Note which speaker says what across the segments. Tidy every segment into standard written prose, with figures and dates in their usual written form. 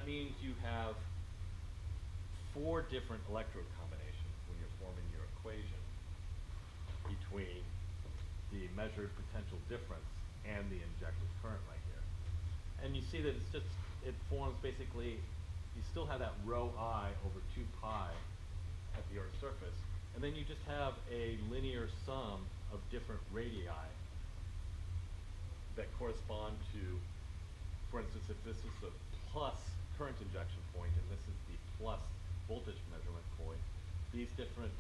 Speaker 1: means you have 4 different electrode combinations when you're forming your equation between the measured potential difference and the injected current right here. And you see that it forms basically, you still have that rho I over 2 pi at the Earth's surface, and then you just have a linear sum of different radii that correspond to, for instance, if this is a plus current injection point and this is the plus voltage measurement point, these different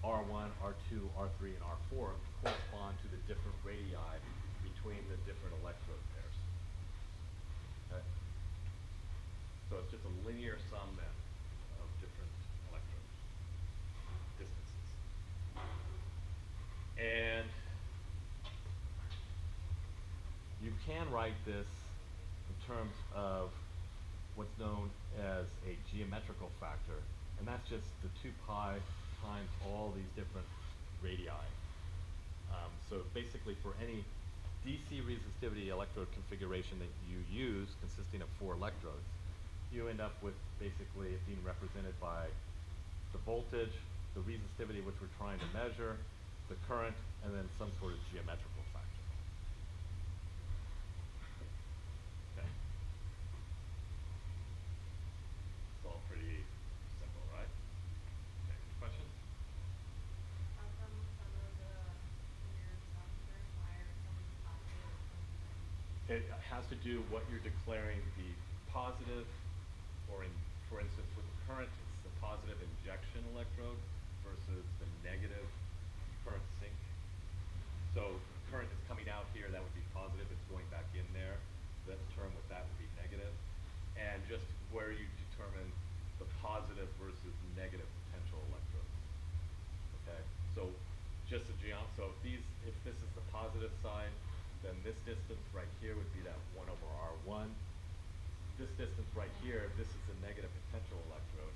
Speaker 1: R1, R2, R3, and R4 correspond to the different radii between the different electrode pairs. Okay? So it's just a linear sum then of different electrode distances. And you can write this in terms of what's known as a geometrical factor, and that's just the 2 pi times all these different radii. So basically for any DC resistivity electrode configuration that you use consisting of 4 electrodes, you end up with basically it being represented by the voltage, the resistivity which we're trying to measure, the current, and then some sort of geometrical factor. Okay. It's all pretty simple, right? Okay, questions?
Speaker 2: How come some of the linear sums are higher, some of the positive, some of the
Speaker 1: It has to do what you're declaring the positive, or for instance, with the current, it's the positive injection electrode versus the negative current sink. So current is coming out here, that would be positive, it's going back in there. That term with that would be negative. And just where you determine the positive versus negative potential electrodes. Okay, so just a so if this is the positive side, then this distance right here would be that 1 over R1. This distance right here, this is the negative potential electrode.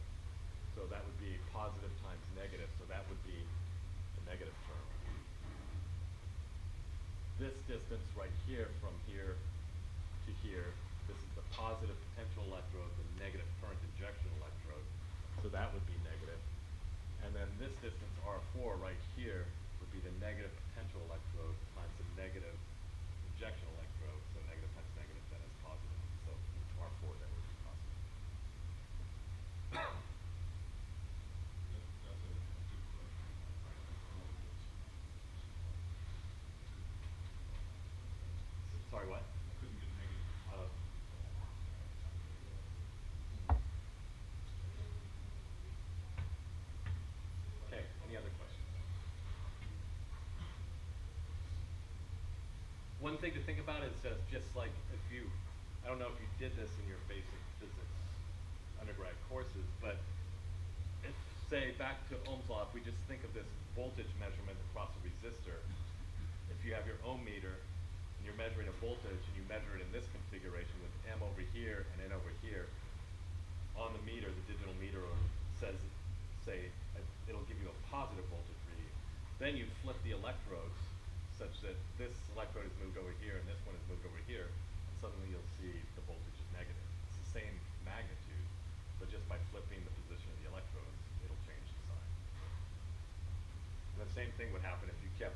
Speaker 1: So that would be positive times negative, so that would be the negative term. This distance right here from here to here, this is the positive potential electrode, the negative current injection electrode, so that would be negative. And then this distance R4 right here would be the negative potential electrode times the negative injection electrode, so negative times negative, then is positive. So R4 then would be positive. Sorry, what? Okay, any other questions? One thing to think about is just like if you, I don't know if you did this in your basic physics undergrad courses, but if, say, back to Ohm's law, if we just think of this voltage measurement across a resistor, if you have your ohm meter and you're measuring a voltage and you measure it in this configuration with M over here and N over here, on the meter, the digital meter says, say, it'll give you a positive voltage reading. Then you flip the electrodes such that this electrode is moved over here and this one is moved over here, and suddenly you'll see the voltage is negative. It's the same magnitude, but just by flipping the position of the electrodes, it'll change the sign. And the same thing would happen if you kept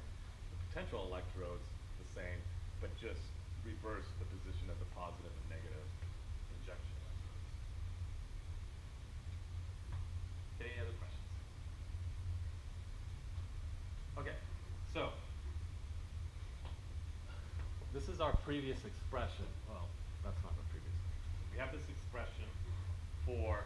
Speaker 1: the potential electrodes the same, but just reverse the position of the positive and negative injection electrodes. Any other questions? Okay, so this is our previous expression. Well, that's not our previous expression. We have this expression for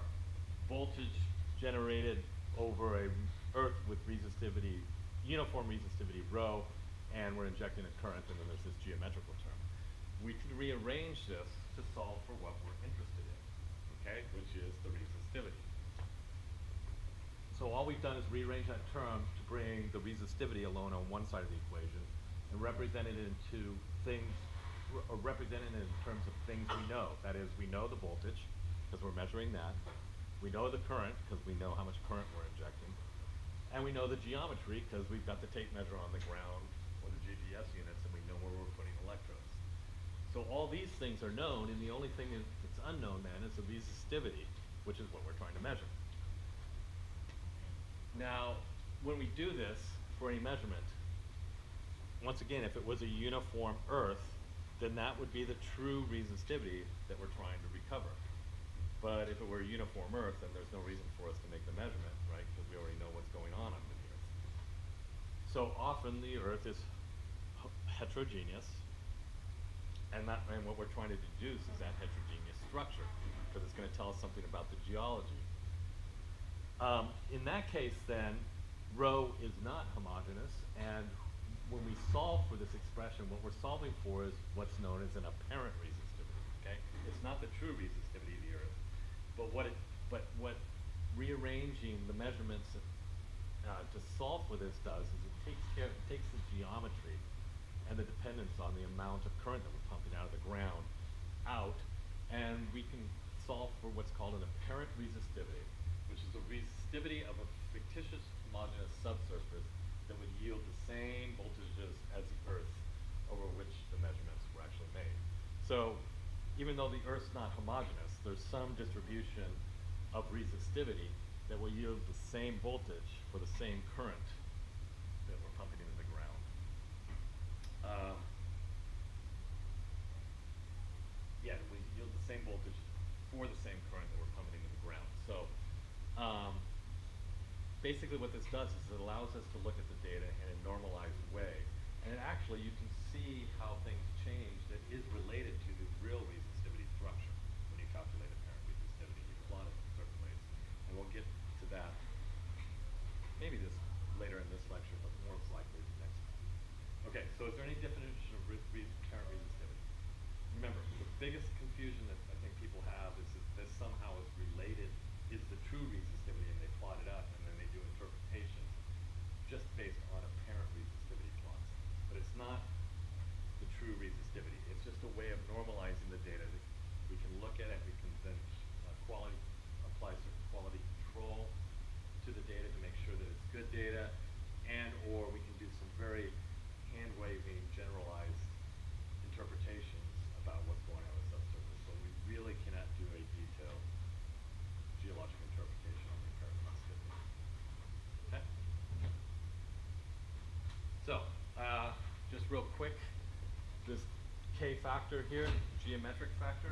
Speaker 1: voltage generated over a Earth with resistivity, uniform resistivity rho, and we're injecting a current, and then there's this geometrical term. We can rearrange this to solve for what we're interested in, okay, which is the resistivity. So all we've done is rearrange that term to bring the resistivity alone on one side of the equation and represent it into things, or represent it in terms of things we know. That is, we know the voltage, because we're measuring that. We know the current, because we know how much current we're injecting. And we know the geometry, because we've got the tape measure on the ground, or the GPS units, and we know where we're putting electrodes.
Speaker 3: So all these things are known, and the only thing that's unknown then is the resistivity, which is what we're trying to measure. Now, when we do this for any measurement, once again, if it was a uniform Earth, then that would be the true resistivity that we're trying to recover. But if it were a uniform Earth, then there's no reason for us to make the measurement, right? Because we already know what's going on under the Earth. So often the Earth is heterogeneous, and what we're trying to deduce is that heterogeneous structure, because it's going to tell us something about the geology. In that case, then, rho is not homogeneous, and when we solve for this expression, what we're solving for is what's known as an apparent resistivity. Okay, it's not the true resistivity of the Earth, but what rearranging the measurements to solve for this does is it takes the geometry and the dependence on the amount of current that we're pumping out of the ground out, and we can solve for what's called an apparent resistivity, which is the resistivity of a fictitious homogeneous subsurface that would yield the same voltages as the Earth over which the measurements were actually made. So even though the Earth's not homogeneous, there's some distribution of resistivity that will yield the same voltage for the same current that we're pumping into the ground. Yeah, we yield the same voltage for the same current that we're pumping into the ground. So basically what this does is it allows us to look at the data in a normalized way. And actually you can see how things change that is related to the real resistivity structure when you calculate apparent resistivity. You plot it in certain ways. And we'll get to that maybe later in this lecture, but more likely next time. Okay, so is there any definition of apparent resistivity? Remember, the biggest confusion that I think people have is that this somehow is related, is the true resistivity, and they plot it up, and then they do interpretations just based on apparent resistivity plots. But it's not the true resistivity. It's just a way of normalizing the data. We can look at it, we can then apply certain quality control to the data to make sure that it's good data, and or we can do some very hand-waving, generalized interpretations about what's going on with subsurface. But we really cannot do a detailed geological interpretation on the apparent resistivity. Okay? So, just real quick, this K factor here, geometric factor.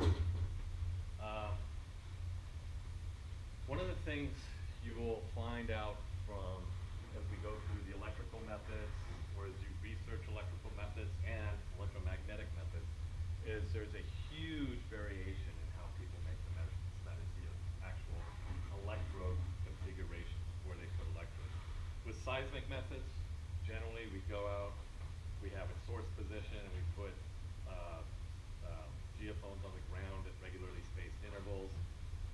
Speaker 3: One of the things you will find out from, as we go through the electrical methods, or as you research electrical methods and electromagnetic methods, is there's a huge variation in how people make the measurements. That is the actual electrode configuration, where they put electrodes. With seismic methods, generally we go out, we have a source position, and we put geophones on the ground at regularly spaced intervals,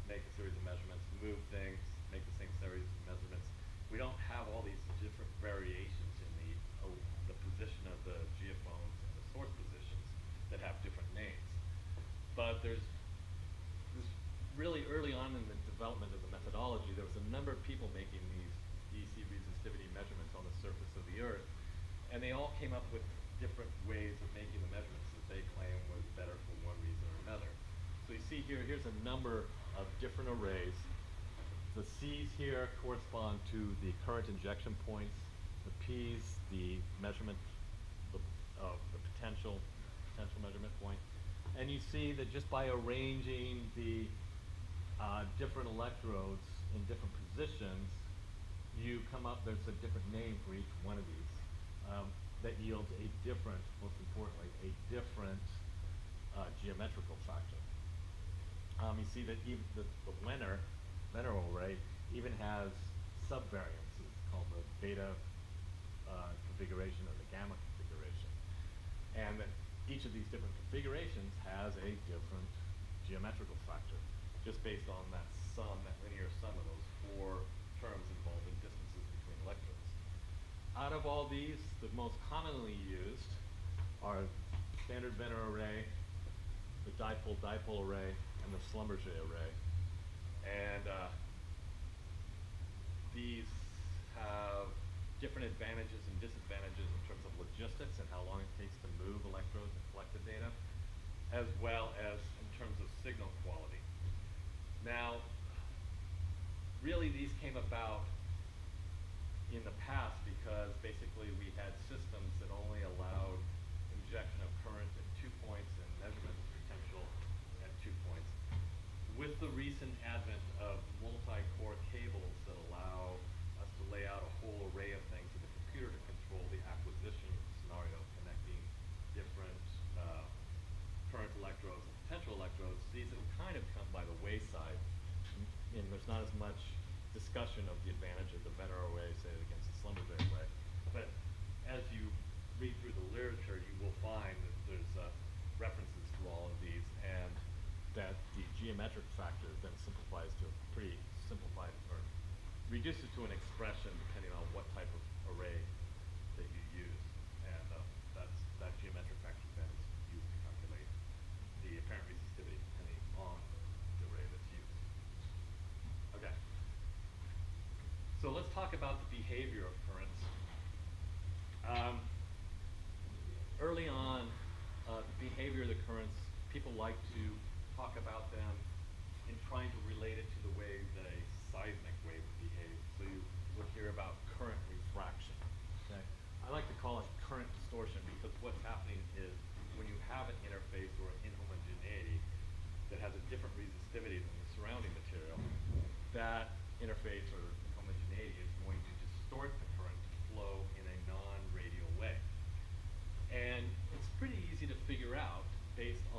Speaker 3: make a series of measurements, move things, make the same series of measurements. We don't have all these different variations in the position of the geophones and the source positions that have different names. But there's really early on in the development of the methodology, there was a number of people making these DC resistivity measurements on the surface of the Earth, and they all came up with different ways of making the measurements that they claim was better for one reason or another. So you see here's a number of different arrays. The C's here correspond to the current injection points, the P's, the measurement of the potential measurement point. And you see that just by arranging the different electrodes in different positions, you come up, there's a different name for each one of these that yields a different, most importantly, a different geometrical factor. You see that even the Wenner array even has subvariances called the beta configuration or the gamma configuration. And that each of these different configurations has a different geometrical factor, just based on that linear sum of those four terms involving distances between electrodes. Out of all these, the most commonly used are standard Wenner array, the dipole-dipole array, and the Schlumberger array. And these have different advantages and disadvantages in terms of logistics and how long it takes to move electrodes and collect the data. as well as in terms of signal quality. Now, really these came about in the past because basically we had systems that only allowed injection of current at 2 points and measurement potential at 2 points. With the recent advent of multi-core cables that allow us to lay out a whole array of things for the computer to control the acquisition scenario, connecting different current electrodes and potential electrodes, these have kind of come by the wayside, and there's not as much discussion of the advantage of the better array, say, against the Slumberberg array. But as you read through the literature, you will find that there's references to all of these, and that the geometric factor then simplifies to a pretty simplified, or reduces to an expression depending on what type of array that you use. And that geometric factor then is used to calculate the apparent resistivity depending on the array that's used. Okay. So let's talk about the behavior of currents. Early on, the behavior of the currents, people like to talk about them in trying to relate it to the way that a seismic wave would behave. So you would hear about current refraction. Okay? I like to call it current distortion because what's happening is when you have an interface or an inhomogeneity that has a different resistivity than the surrounding material, that interface or homogeneity is going to distort the current to flow in a non-radial way. And it's pretty easy to figure out based